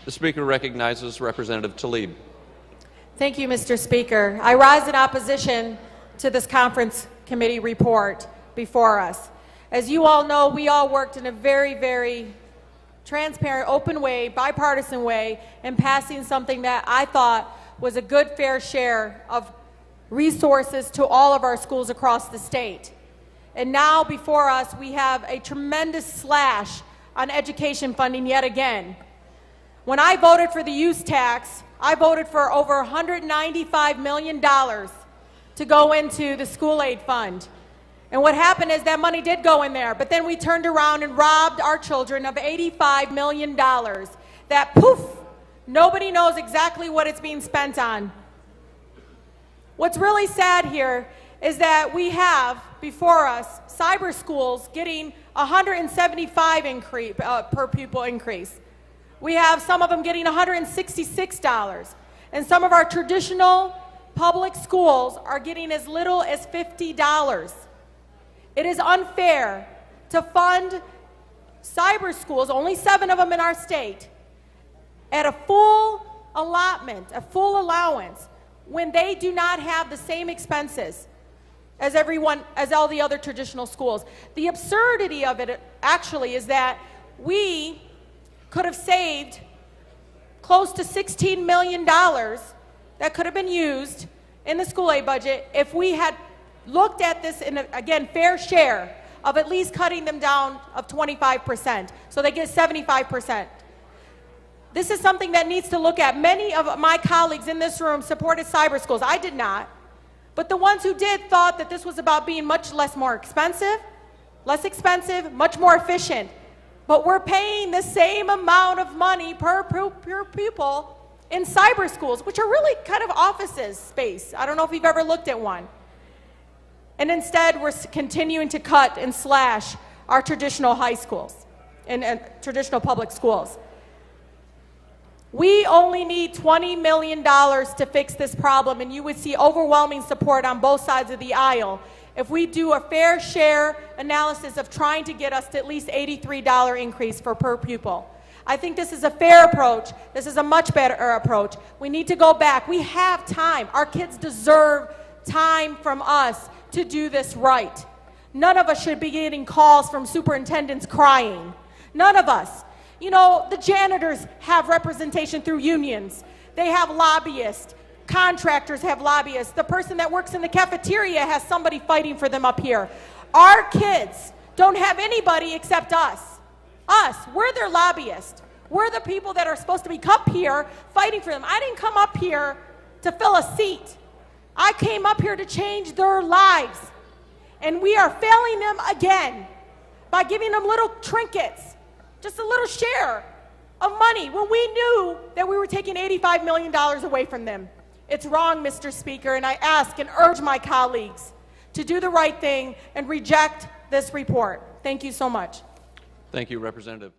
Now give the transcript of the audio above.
The Speaker recognizes Representative Tlaib. Thank you, Mr. Speaker. I rise in opposition to this conference committee report before us. As you all know, we all worked in a very, very transparent, open way, bipartisan way, in passing something that I thought was a good, fair share of resources to all of our schools across the state. And now before us, we have a tremendous slash on education funding yet again. When I voted for the use tax, I voted for over $195 million to go into the school aid fund. And what happened is that money did go in there, but then we turned around and robbed our children of $85 million. That poof, nobody knows exactly what it's being spent on. What's really sad here is that we have before us cyber schools getting $175 per pupil increase. We have some of them getting $166, and some of our traditional public schools are getting as little as $50. It is unfair to fund cyber schools, only 7 of them in our state, at a full allotment, a full allowance, when they do not have the same expenses as all the other traditional schools. The absurdity of it actually is that we could have saved close to $16 million that could have been used in the school aid budget if we had looked at this in, again, fair share of at least cutting them down of 25%, so they get 75%. This is something that needs to look at. Many of my colleagues in this room supported cyber schools. I did not. But the ones who did thought that this was about being much less expensive, much more efficient. But we're paying the same amount of money per pupil in cyber schools, which are really kind of offices space. I don't know if you've ever looked at one. And instead, we're continuing to cut and slash our traditional high schools and traditional public schools. We only need $20 million to fix this problem, and you would see overwhelming support on both sides of the aisle if we do a fair share analysis of trying to get us to at least $83 increase per pupil. I think this is a fair approach. This is a much better approach. We need to go back. We have time. Our kids deserve time from us to do this right. None of us should be getting calls from superintendents crying. None of us. You know, the janitors have representation through unions. They have lobbyists. Contractors have lobbyists. The person that works in the cafeteria has somebody fighting for them up here. Our kids don't have anybody except us. We're their lobbyists. We're the people that are supposed to be up here fighting for them. I didn't come up here to fill a seat. I came up here to change their lives. And we are failing them again by giving them little trinkets, just a little share of money when we knew that we were taking $85 million away from them. It's wrong, Mr. Speaker, and I ask and urge my colleagues to do the right thing and reject this report. Thank you so much. Thank you, Representative.